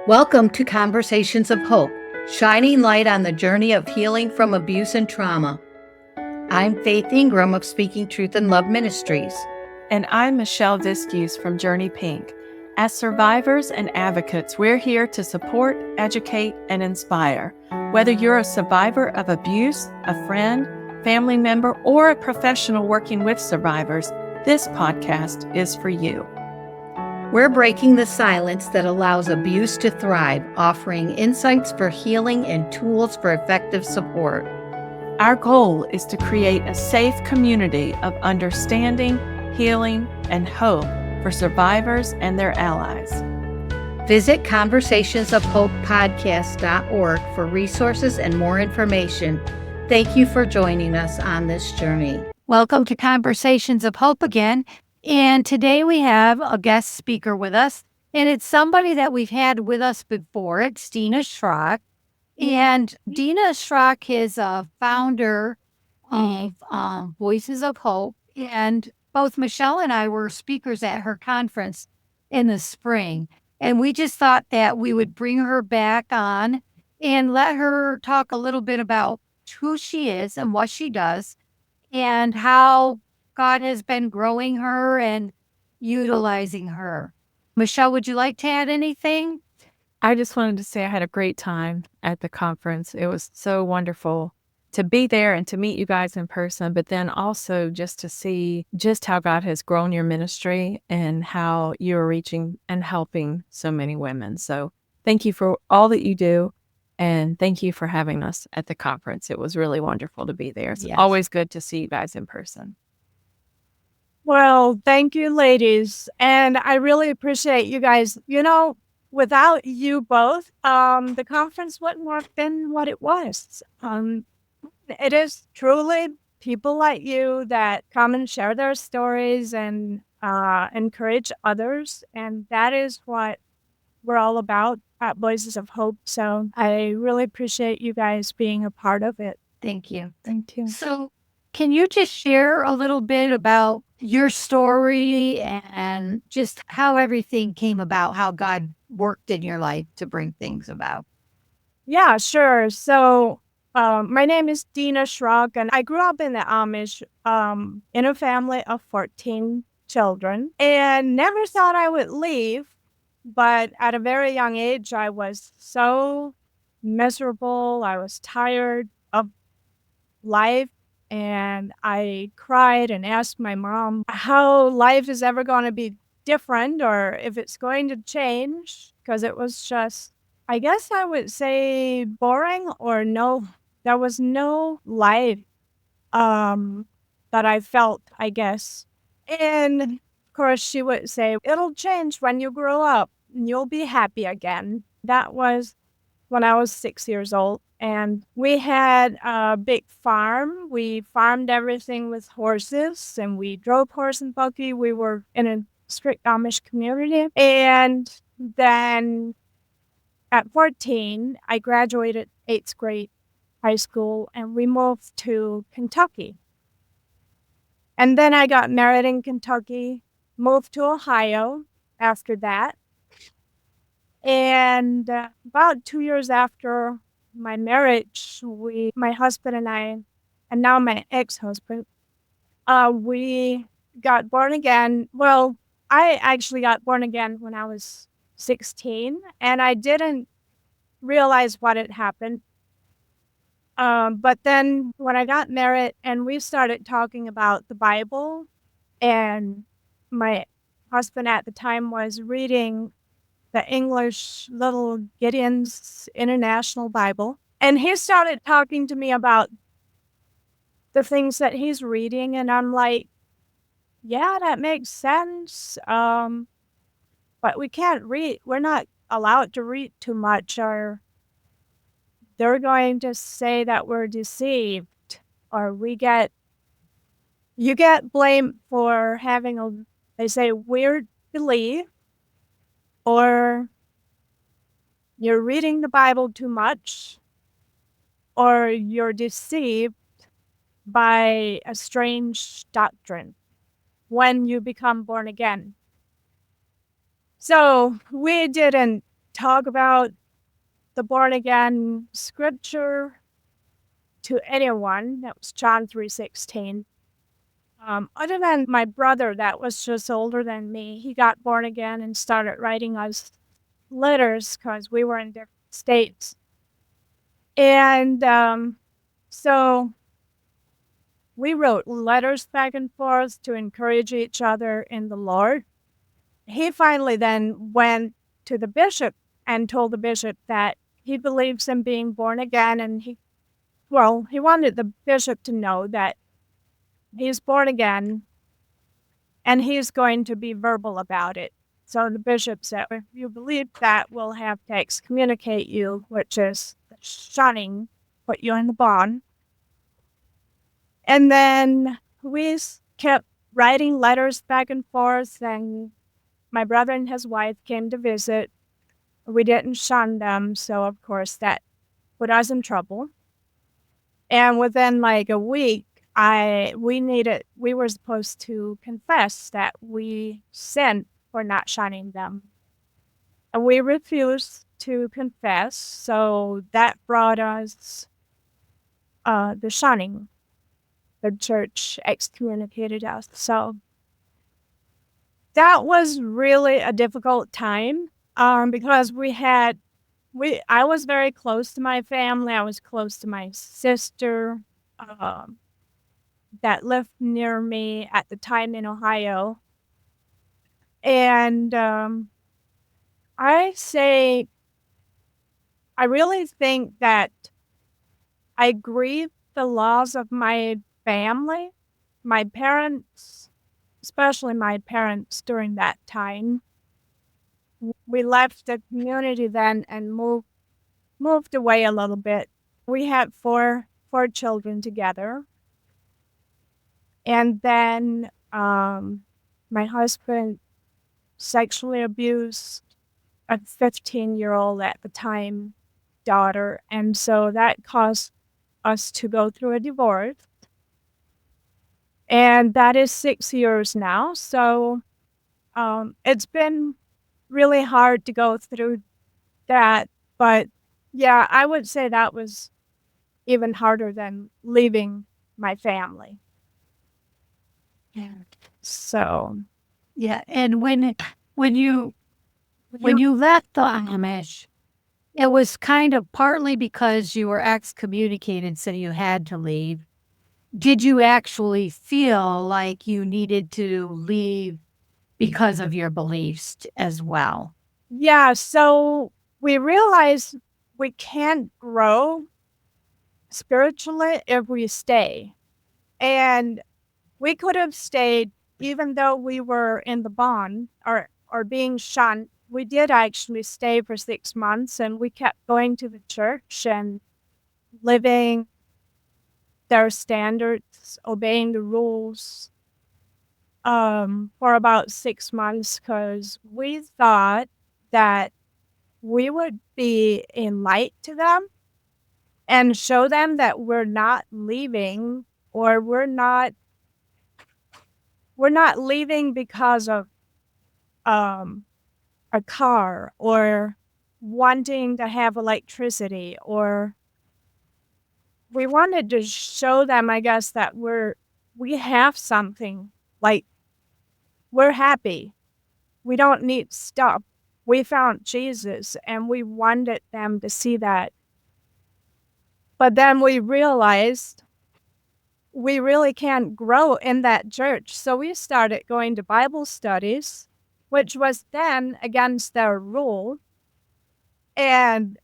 Welcome to Conversations of Hope, shining light on the journey of healing from abuse and trauma. I'm Faith Ingraham of Speaking Truth in Love Ministries. And I'm Michelle Viscuse from Journey Pink. As survivors and advocates, we're here to support, educate, and inspire. Whether you're a survivor of abuse, a friend, family member, or a professional working with survivors, this podcast is for you. We're breaking the silence that allows abuse to thrive, offering insights for healing and tools for effective support. Our goal is to create a safe community of understanding, healing, and hope for survivors and their allies. Visit conversationsofhopepodcast.org for resources and more information. Thank you for joining us on this journey. Welcome to Conversations of Hope again. And today we have a guest speaker with us, and it's somebody that we've had with us before. It's Dena Schrock. And Dena Schrock is a founder of Voices of Hope, and both Michelle and I were speakers at her conference in the spring. And we just thought that we would bring her back on and let her talk a little bit about who she is and what she does and how God has been growing her and utilizing her. Michelle, would you like to add anything? I just wanted to say I had a great time at the conference. It was so wonderful to be there and to meet you guys in person, but then also just to see just how God has grown your ministry and how you're reaching and helping so many women. So thank you for all that you do. And thank you for having us at the conference. It was really wonderful to be there. It's always good to see you guys in person. Well, thank you, ladies. And I really appreciate you guys. You know, without you both, the conference wouldn't have been what it was. It is truly people like you that come and share their stories and encourage others. And that is what we're all about at Voices of Hope. So I really appreciate you guys being a part of it. Thank you. Thank you. So can you just share a little bit about your story and just how everything came about, how God worked in your life to bring things about? Yeah, sure. So my name is Dena Schrock, and I grew up in the Amish in a family of 14 children and never thought I would leave. But at a very young age, I was so miserable. I was tired of life. And I cried and asked my mom how life is ever going to be different or if it's going to change, because it was just, I guess I would say boring or no, there was no life that I felt, I guess. And of course, she would say, it'll change when you grow up and you'll be happy again. That was when I was 6 years old. And we had a big farm. We farmed everything with horses, and we drove horse and buggy. We were in a strict Amish community. And then at 14, I graduated 8th grade high school, and we moved to Kentucky. And then I got married in Kentucky, moved to Ohio after that. And about 2 years after my marriage, my husband and I, and now my ex-husband, we got born again. Well, I actually got born again when I was 16, and I didn't realize what had happened. But then when I got married and we started talking about the Bible, and my husband at the time was reading the English Little Gideon's International Bible. And he started talking to me about the things that he's reading. And I'm like, yeah, that makes sense. But we can't read. We're not allowed to read too much, or they're going to say that we're deceived, or you get blamed for having they say, weird belief, or you're reading the Bible too much, or you're deceived by a strange doctrine when you become born again. So we didn't talk about the born again scripture to anyone. That was John 3:16. Other than my brother that was just older than me, he got born again and started writing us letters because we were in different states. And so we wrote letters back and forth to encourage each other in the Lord. He finally then went to the bishop and told the bishop that he believes in being born again, and he wanted the bishop to know that he's born again and he's going to be verbal about it. So the bishop said, if you believe that, we'll have to excommunicate you, which is shunning, put you in the bond. And then we kept writing letters back and forth, and my brother and his wife came to visit. We didn't shun them, so of course that put us in trouble. And within like a week, we were supposed to confess that we sinned for not shunning them. And we refused to confess, so that brought us the shunning. The church excommunicated us. So that was really a difficult time because I was very close to my family. I was close to my sister that lived near me at the time in Ohio. And I really think that I grieved the loss of my family, my parents, especially my parents during that time. We left the community then and moved away a little bit. We had four children together. And then my husband sexually abused a 15-year-old at the time daughter. And so that caused us to go through a divorce. And that is 6 years now. So it's been really hard to go through that. But yeah, I would say that was even harder than leaving my family. Yeah. So Yeah. And when you left the Amish, it was kind of partly because you were excommunicated, so you had to leave. Did you actually feel like you needed to leave because of your beliefs as well? yeah, so we realized we can't grow spiritually if we stay. And we could have stayed even though we were in the bond or being shunned. We did actually stay for 6 months, and we kept going to the church and living their standards, obeying the rules for about 6 months because we thought that we would be in light to them and show them that we're not leaving, or we're not leaving because of a car or wanting to have electricity, or we wanted to show them, I guess, that we have something, like we're happy. We don't need stuff. We found Jesus, and we wanted them to see that. But then we realized we really can't grow in that church. So we started going to Bible studies, which was then against their rule. And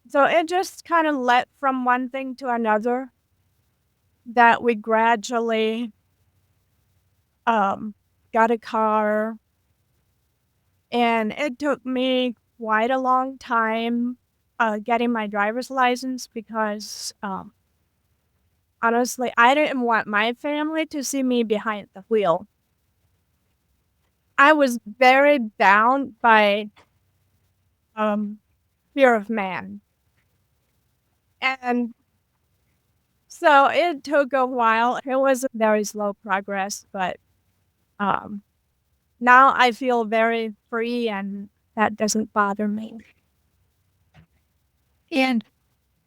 so it just kind of led from one thing to another that we gradually got a car. And it took me quite a long time getting my driver's license because honestly, I didn't want my family to see me behind the wheel. I was very bound by fear of man. And so it took a while. It was very slow progress, but now I feel very free and that doesn't bother me. And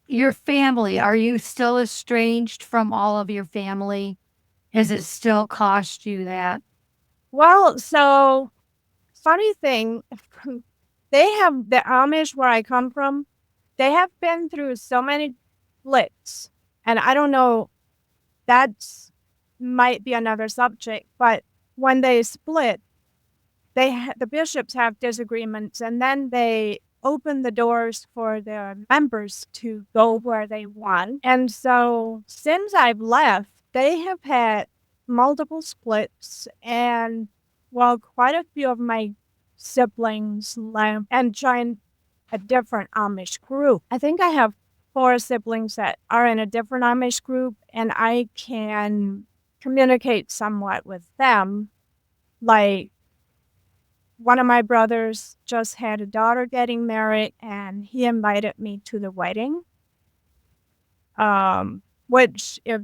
your family, are you still estranged from all of your family? Has it still cost you that? Well, so funny thing, they have the Amish where I come from, they have been through so many splits. And I don't know, that's might be another subject, but when they split, the bishops have disagreements, and then they open the doors for their members to go where they want. And so since I've left, they have had multiple splits, and well, quite a few of my siblings left and joined a different Amish group. I think I have 4 siblings that are in a different Amish group, and I can communicate somewhat with them. Like, one of my brothers just had a daughter getting married, and he invited me to the wedding. Which if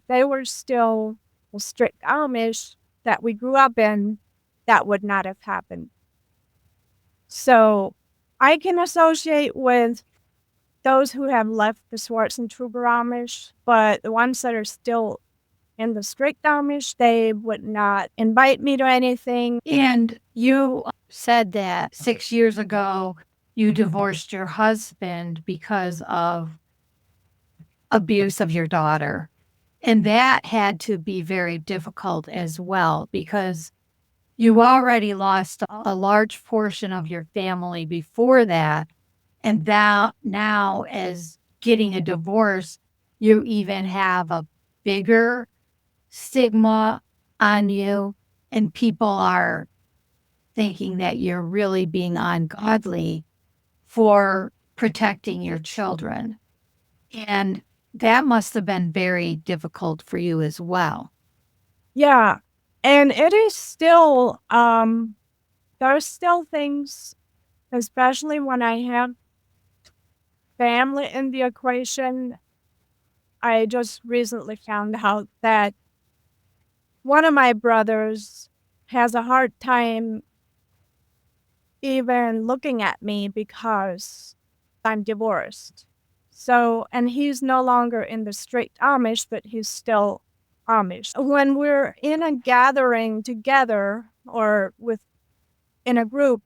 they were still strict Amish that we grew up in, that would not have happened. So I can associate with those who have left the Swartz and Truber Amish, but the ones that are still in the strict Amish, they would not invite me to anything. And you said that 6 years ago you divorced your husband because of abuse of your daughter. And that had to be very difficult as well because you already lost a large portion of your family before that. And now, as getting a divorce, you even have a bigger stigma on you, and people are thinking that you're really being ungodly for protecting your children. And that must have been very difficult for you as well. Yeah. And it is still, there's still things, especially when I have family in the equation. I just recently found out that one of my brothers has a hard time even looking at me because I'm divorced. So, and he's no longer in the strict Amish, but he's still Amish. When we're in a gathering together or in a group,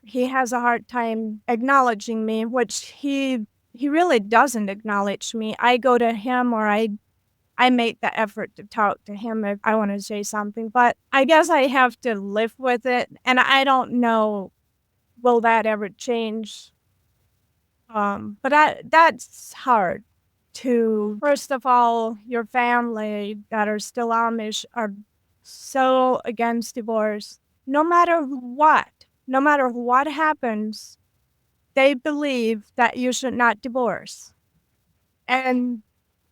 he has a hard time acknowledging me, which he really doesn't acknowledge me. I go to him, or I make the effort to talk to him if I want to say something, but I guess I have to live with it, and I don't know, will that ever change? But that's hard to, first of all, your family that are still Amish are so against divorce. No matter what happens, they believe that you should not divorce. And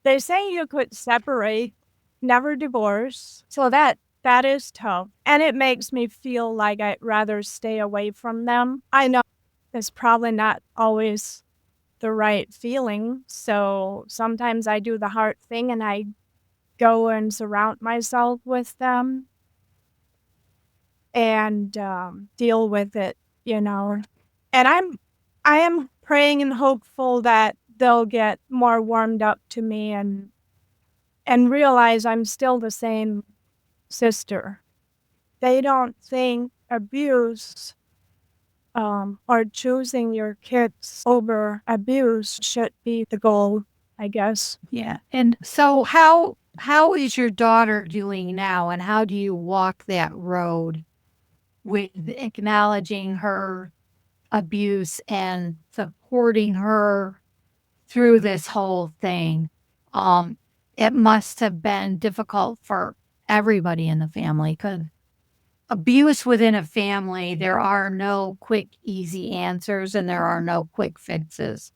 they say you could separate, never divorce. So that is tough. And it makes me feel like I'd rather stay away from them. I know it's probably not always the right feeling. So sometimes I do the hard thing and I go and surround myself with them and deal with it, you know. And I am praying and hopeful that they'll get more warmed up to me and realize I'm still the same sister. They don't think abuse or choosing your kids over abuse should be the goal, I guess. Yeah. And so how is your daughter doing now, and how do you walk that road with acknowledging her abuse and supporting her through this whole thing? It must have been difficult for everybody in the family because abuse within a family, there are no quick, easy answers and there are no quick fixes.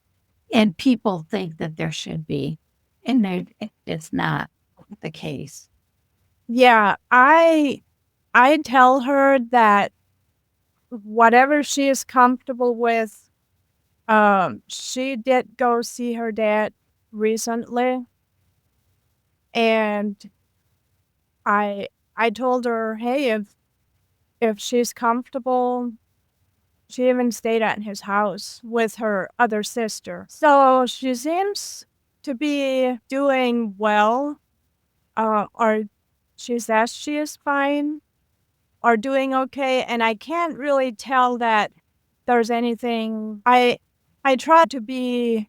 And people think that there should be, and it's not the case. Yeah, I tell her that whatever she is comfortable with, she did go see her dad recently, and I told her, hey, if she's comfortable, She even stayed at his house with her other sister. So she seems to be doing well, or she says she is fine or doing okay. And I can't really tell that there's anything. I try to be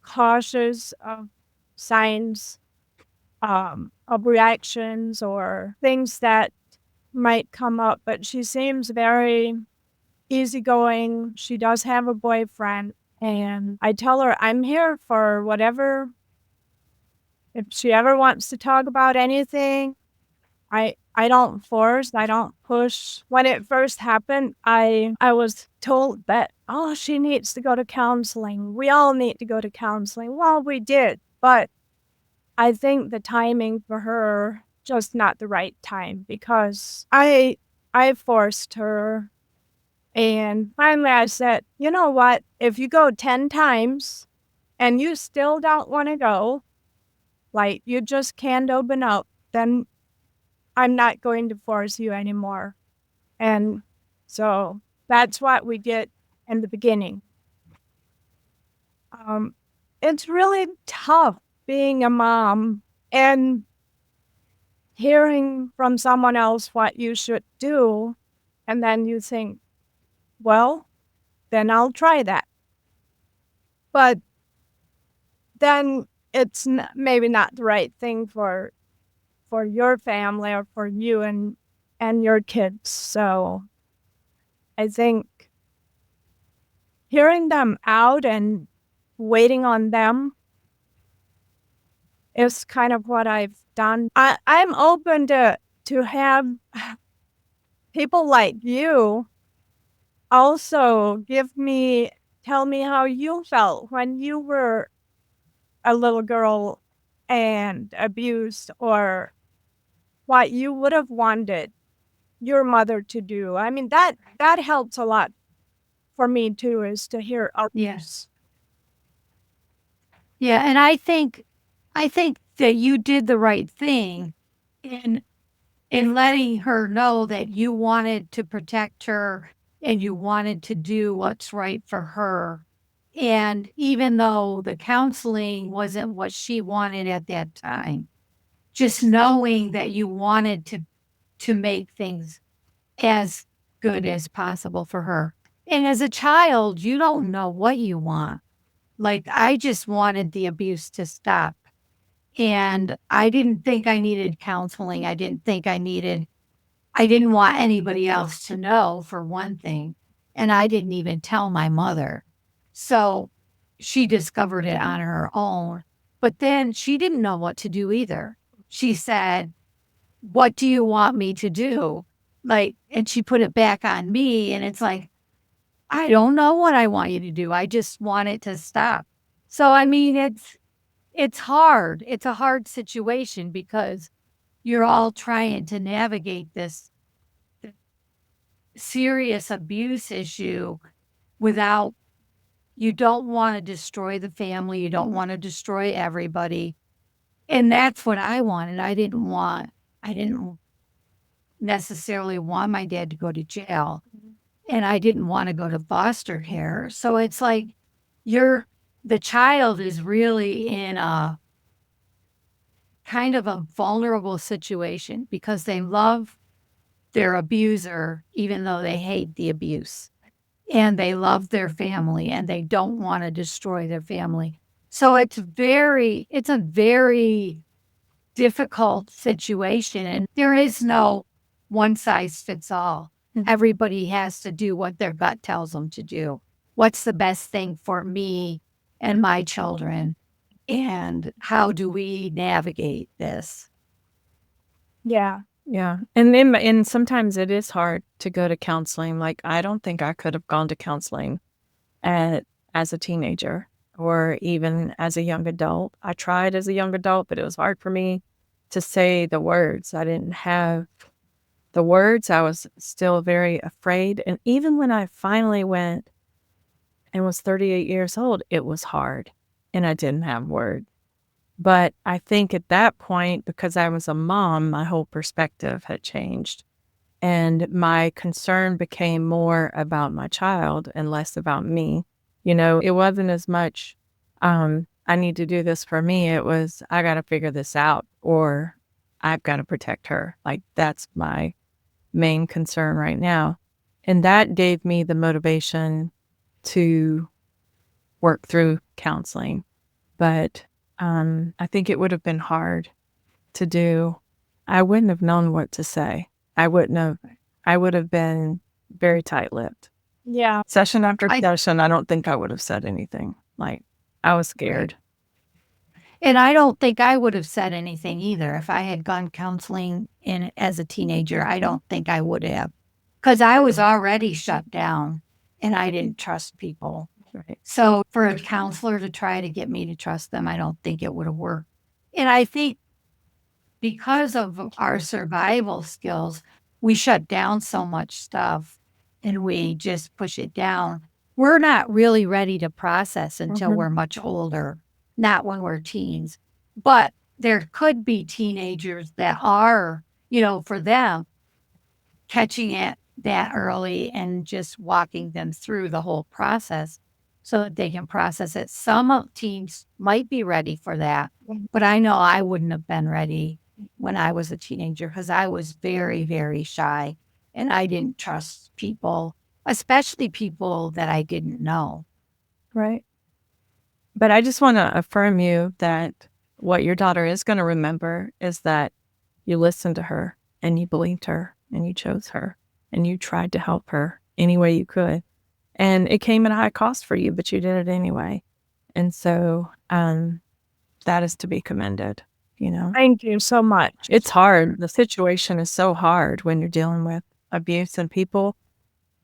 cautious of signs of reactions or things that might come up, but she seems very easygoing. She does have a boyfriend, and I tell her I'm here for whatever. If she ever wants to talk about anything, I don't force, I don't push. When it first happened, I was told that, oh, she needs to go to counseling. We all need to go to counseling. Well, we did, but I think the timing for her just not the right time because I forced her, and finally I said, you know what? If you go 10 times and you still don't want to go, like you just can't open up, then I'm not going to force you anymore. And so that's what we did in the beginning. It's really tough being a mom and hearing from someone else what you should do, and then you think, well, then I'll try that. But then it's maybe not the right thing for your family or for you and your kids. So I think hearing them out and waiting on them is kind of what I've done. I'm open to have people like you also tell me how you felt when you were a little girl and abused, or what you would have wanted your mother to do. I mean, that helps a lot for me too, is to hear others. Yes. Yeah, and I think that you did the right thing in letting her know that you wanted to protect her and you wanted to do what's right for her. And even though the counseling wasn't what she wanted at that time, just knowing that you wanted to make things as good as possible for her. And as a child, you don't know what you want. Like, I just wanted the abuse to stop. And I didn't think I needed counseling. I didn't want anybody else to know, for one thing. And I didn't even tell my mother. So she discovered it on her own. But then she didn't know what to do either. She said, what do you want me to do? Like, and she put it back on me. And it's like, I don't know what I want you to do. I just want it to stop. So, I mean, it's hard. It's a hard situation because you're all trying to navigate this serious abuse issue without, you don't want to destroy the family. You don't want to destroy everybody. And that's what I wanted. I didn't necessarily want my dad to go to jail. And I didn't want to go to foster care. So it's like the child is really in a kind of a vulnerable situation because they love their abuser, even though they hate the abuse. And they love their family and they don't want to destroy their family. So it's a very difficult situation. And there is no one size fits all. Everybody has to do what their gut tells them to do. What's the best thing for me and my children? And how do we navigate this? Yeah. Yeah. And sometimes it is hard to go to counseling. Like, I don't think I could have gone to counseling as a teenager or even as a young adult. I tried as a young adult, but it was hard for me to say the words. I didn't have the words. I was still very afraid. And even when I finally went and was 38 years old, it was hard and I didn't have words. But I think at that point, because I was a mom, my whole perspective had changed. And my concern became more about my child and less about me. It wasn't as much, I need to do this for me. It was, I got to figure this out, or I've got to protect her. Like, that's my main concern right now. And that gave me the motivation to work through counseling. But I think it would have been hard to do. I wouldn't have known what to say. I would have been very tight-lipped. Yeah. Session after session, I don't think I would have said anything. Like, I was scared. And I don't think I would have said anything either. If I had gone counseling as a teenager, I don't think I would have. Because I was already shut down and I didn't trust people. Right. So for a counselor to try to get me to trust them, I don't think it would have worked. And I think because of our survival skills, we shut down so much stuff and we just push it down. We're not really ready to process until we're much older, not when we're teens. But there could be teenagers that are, for them, catching it that early and just walking them through the whole process so that they can process it. Some teens might be ready for that, but I know I wouldn't have been ready when I was a teenager because I was very, very shy and I didn't trust people, especially people that I didn't know. Right. But I just want to affirm you that what your daughter is going to remember is that you listened to her and you believed her and you chose her and you tried to help her any way you could. And it came at a high cost for you, but you did it anyway. And so that is to be commended, Thank you so much. It's hard. The situation is so hard when you're dealing with abuse, and people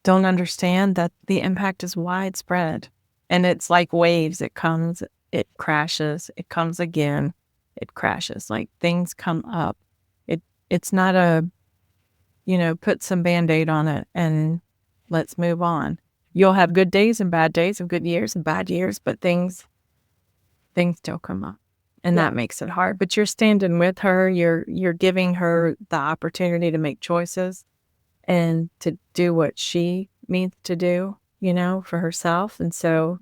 don't understand that the impact is widespread. And it's like waves. It comes, it crashes, it comes again, it crashes. Like, things come up. It's not a, put some Band-Aid on it and let's move on. You'll have good days and bad days, and good years and bad years, but things still come up. And that makes it hard. But you're standing with her. You're giving her the opportunity to make choices and to do what she needs to do, for herself. And so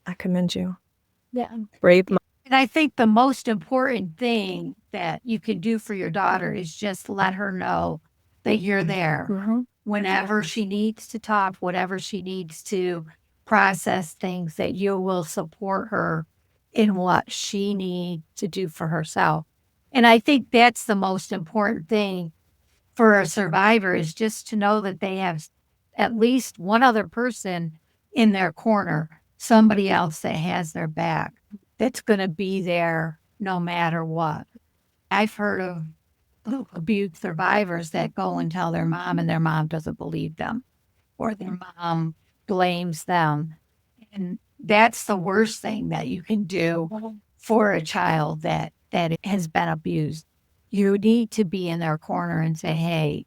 I commend you. Yeah. Brave mom. And I think the most important thing that you can do for your daughter is just let her know that you're there whenever she needs to talk, whatever she needs to process things, that you will support her in what she needs to do for herself. And I think that's the most important thing for a survivor, is just to know that they have at least one other person in their corner, somebody else that has their back, that's going to be there no matter what. I've heard of abuse survivors that go and tell their mom, and their mom doesn't believe them, or their mom blames them. And that's the worst thing that you can do for a child that has been abused. You need to be in their corner and say, hey,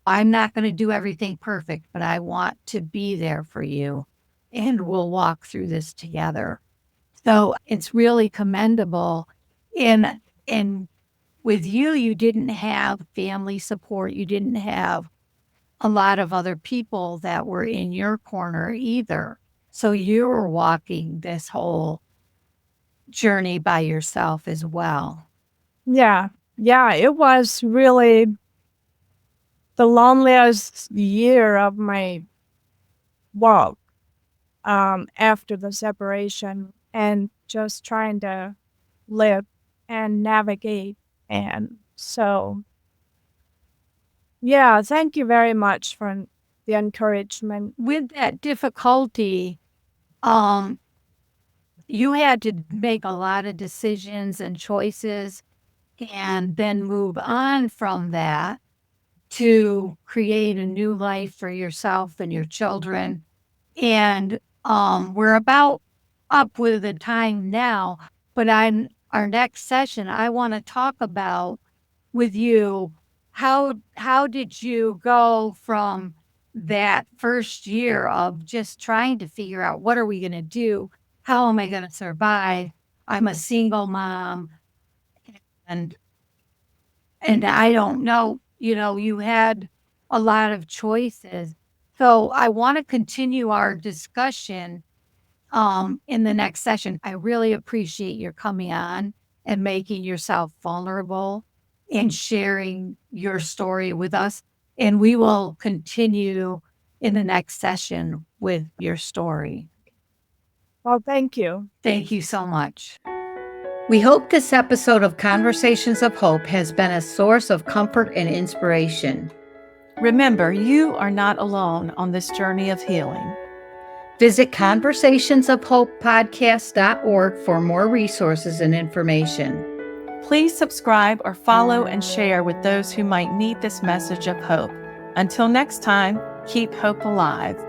I'm not going to do everything perfect, but I want to be there for you, and we'll walk through this together. So it's really commendable. And with you, you didn't have family support. You didn't have a lot of other people that were in your corner either. So you were walking this whole journey by yourself as well. Yeah. Yeah. It was really the loneliest year of my walk after the separation, and just trying to live and navigate. And so, yeah, thank you very much for the encouragement. With that difficulty, you had to make a lot of decisions and choices, and then move on from that to create a new life for yourself and your children. And we're about up with the time now, but on our next session, I want to talk about with you, how did you go from that first year of just trying to figure out, what are we going to do? How am I going to survive? I'm a single mom, and I don't know you had a lot of choices. So I want to continue our discussion in the next session. I really appreciate your coming on and making yourself vulnerable and sharing your story with us. And we will continue in the next session with your story. Well, thank you. Thank you so much. We hope this episode of Conversations of Hope has been a source of comfort and inspiration. Remember, you are not alone on this journey of healing. Visit conversationsofhopepodcast.org for more resources and information. Please subscribe or follow and share with those who might need this message of hope. Until next time, keep hope alive.